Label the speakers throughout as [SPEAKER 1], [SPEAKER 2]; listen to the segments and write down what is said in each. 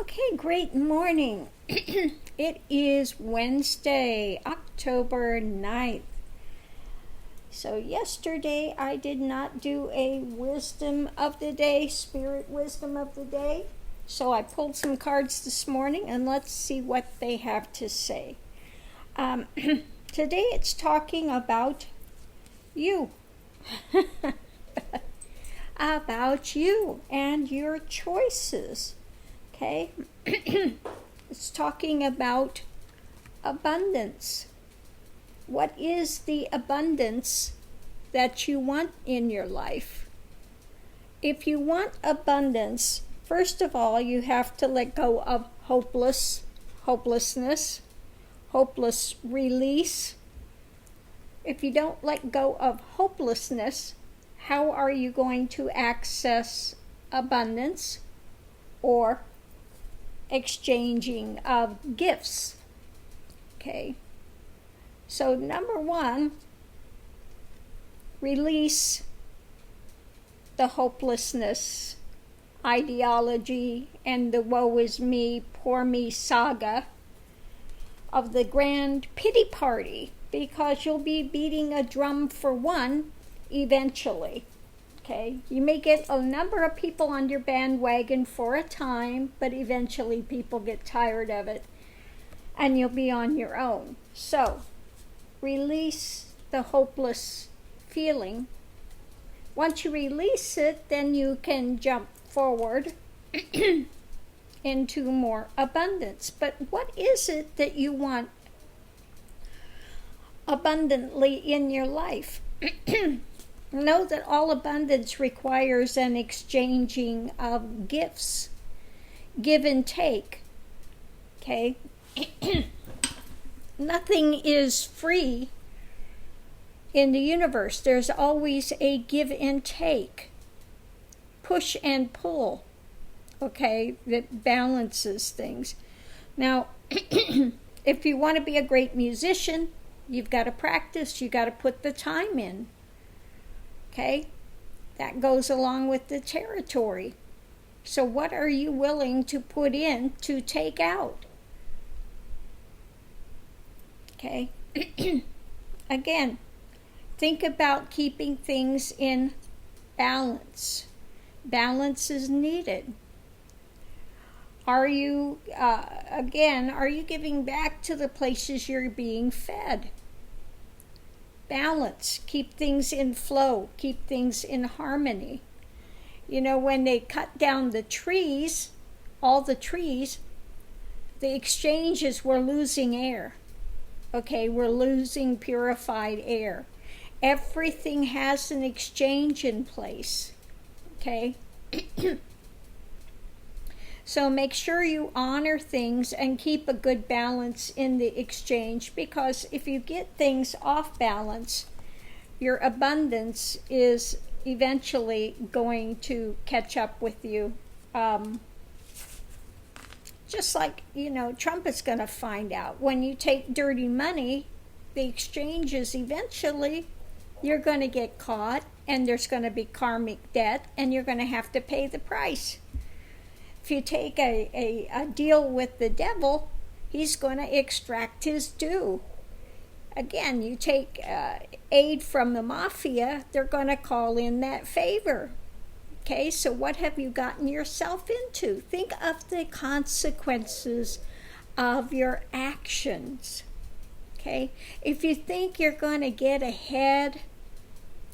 [SPEAKER 1] Okay, great morning. It is Wednesday, October 9th. So yesterday I did not do a wisdom of the day, spirit wisdom of the day. So I pulled some cards this morning and let's see what they have to say. Today it's talking about you. About you and your choices. Okay, it's talking about abundance. What is the abundance that you want in your life? If you want abundance, first of all, you have to let go of hopelessness, hopeless release. If you don't let go of hopelessness, how are you going to access abundance or exchanging of gifts? Okay, so number one, release the hopelessness ideology and the woe is me, poor me saga of the grand pity party, because you'll be beating a drum for one eventually. Okay, you may get a number of people on your bandwagon for a time, but eventually people get tired of it and you'll be on your own. So, release the hopeless feeling. Once you release it, then you can jump forward into more abundance. But what is it that you want abundantly in your life? Know that all abundance requires an exchanging of gifts, give and take. Okay? Nothing is free in the universe. There's always a give and take, push and pull, okay, that balances things. Now, if you want to be a great musician, you've got to practice, you've got to put the time in. Okay, that goes along with the territory. So what are you willing to put in to take out? Okay, again, think about keeping things in balance. Balance is needed. Are you, are you giving back to the places you're being fed? Balance, keep things in flow, keep things in harmony. You know, when they cut down the trees, all the trees, the exchanges were losing air. Okay, we're losing purified air. Everything has an exchange in place. Okay? So make sure you honor things and keep a good balance in the exchange, because if you get things off balance, your abundance is eventually going to catch up with you. Just like, Trump is going to find out. When you take dirty money, the exchanges eventually, you're going to get caught and there's going to be karmic debt and you're going to have to pay the price. If you take a deal with the devil, he's going to extract his due. Again, you take aid from the mafia, they're going to call in that favor. Okay, so what have you gotten yourself into? Think of the consequences of your actions. Okay, if you think you're going to get ahead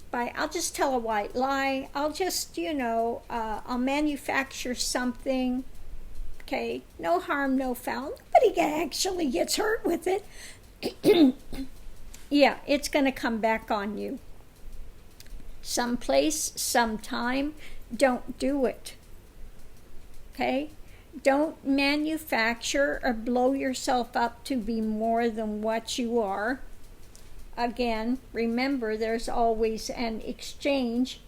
[SPEAKER 1] by, I'll just tell a white lie, I'll just, I'll manufacture something, okay, no harm, no foul, nobody actually gets hurt with it. Yeah, it's going to come back on you. Someplace, sometime, don't do it. Okay? Don't manufacture or blow yourself up to be more than what you are. Again, remember, there's always an exchange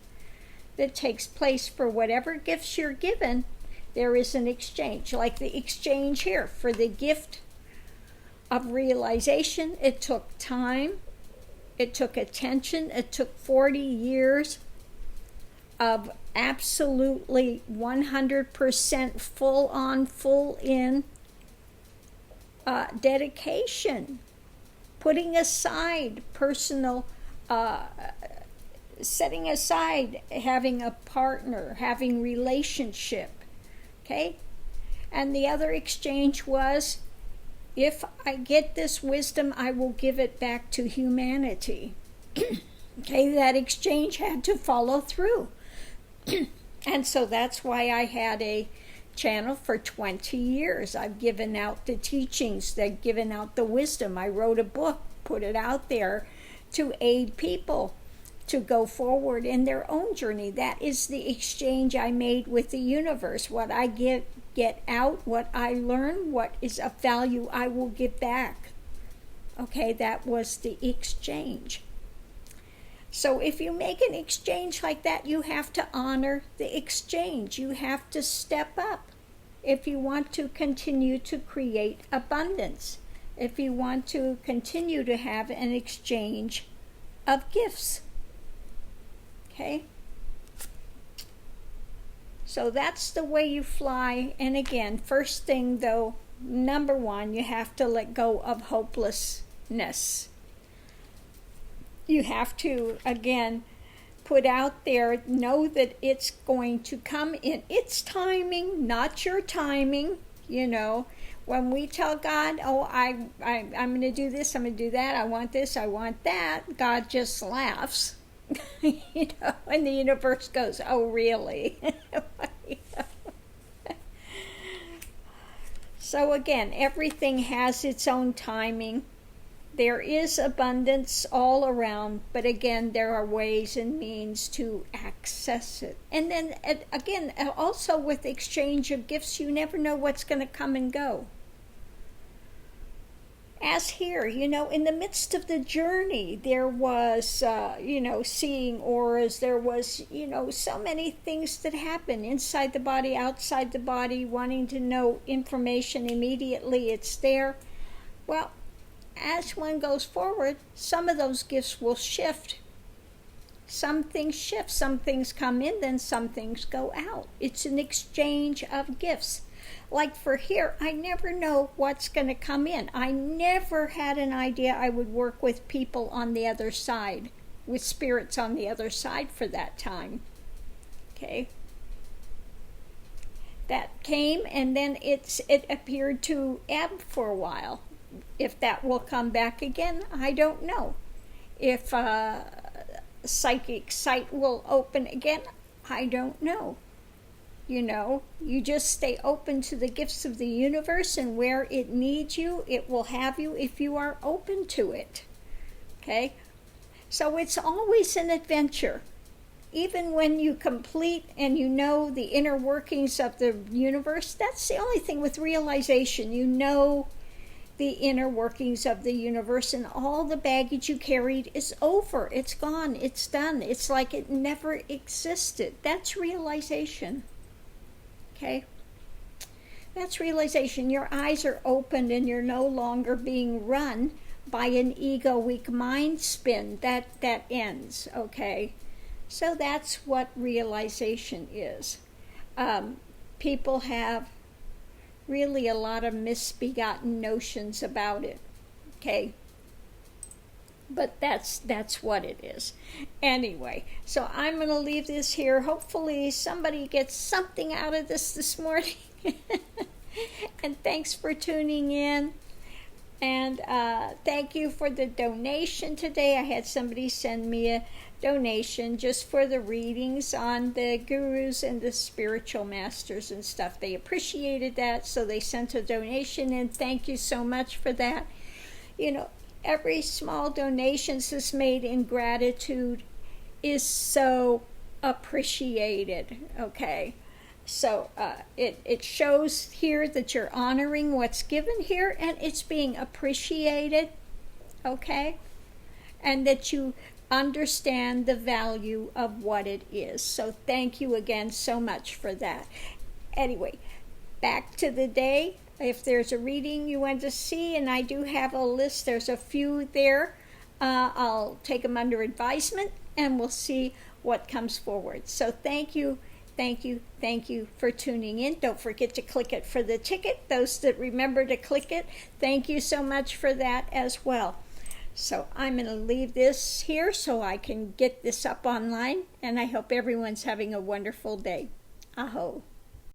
[SPEAKER 1] that takes place for whatever gifts you're given. There is an exchange, like the exchange here for the gift of realization. It took time, it took attention, it took 40 years of absolutely 100% full on, full in dedication, putting aside personal, setting aside having a partner, having relationship, okay? And the other exchange was, if I get this wisdom, I will give it back to humanity. Okay, that exchange had to follow through. And so that's why I had a channel for 20 years. I've given out the teachings, I've given out the wisdom. I wrote a book, put it out there to aid people to go forward in their own journey. That is the exchange I made with the universe. What I get out, what I learn, what is of value, I will give back. Okay, that was the exchange. So if you make an exchange like that, you have to honor the exchange. You have to step up if you want to continue to create abundance, if you want to continue to have an exchange of gifts. Okay? So that's the way you fly. And again, first thing though, number one, you have to let go of hopelessness. You have to, again, put out there, know that it's going to come in its timing, not your timing. You know, when we tell God, oh, I'm going to do this, I'm going to do that, I want this, I want that, God just laughs. You know, and the universe goes, oh, really? So again, everything has its own timing. There is abundance all around, but again, there are ways and means to access it. And then again, also with exchange of gifts, you never know what's going to come and go. As here, you know, in the midst of the journey, there was, you know, seeing auras, there was, you know, so many things that happen inside the body, outside the body, wanting to know information immediately, it's there. Well, as one goes forward, some of those gifts will shift. Some things shift, some things come in, then some things go out. It's an exchange of gifts. Like for here, I never know what's going to come in. I never had an idea I would work with people on the other side, with spirits on the other side for that time. Okay? That came, and then it appeared to ebb for a while. If that will come back again, I don't know. If psychic sight will open again, I don't know. You know, you just stay open to the gifts of the universe, and where it needs you, it will have you if you are open to it. Okay? So it's always an adventure. Even when you complete and you know the inner workings of the universe, that's the only thing with realization. You know the inner workings of the universe, and all the baggage you carried is over. It's gone. It's done. It's like it never existed. That's realization. Okay? That's realization. Your eyes are opened and you're no longer being run by an egoic mind spin. That ends. Okay? So that's what realization is. People have really a lot of misbegotten notions about it. Okay? But that's what it is. Anyway, so I'm going to leave this here. Hopefully somebody gets something out of this morning. And thanks for tuning in. And thank you for the donation today. I had somebody send me a donation just for the readings on the gurus and the spiritual masters and stuff. They appreciated that, so they sent a donation, and thank you so much for that. You know, every small donation that's made in gratitude is so appreciated, okay? So it shows here that you're honoring what's given here, and it's being appreciated, okay? And that you understand the value of what it is. So thank you again so much for that. Anyway, back to the day. If there's a reading you want to see, and I do have a list, there's a few there, I'll take them under advisement, and we'll see what comes forward. So thank you Thank you for tuning in. Don't forget to click it for the ticket. Those that remember to click it, thank you so much for that as well. So I'm going to leave this here so I can get this up online, and I hope everyone's having a wonderful day. Aho.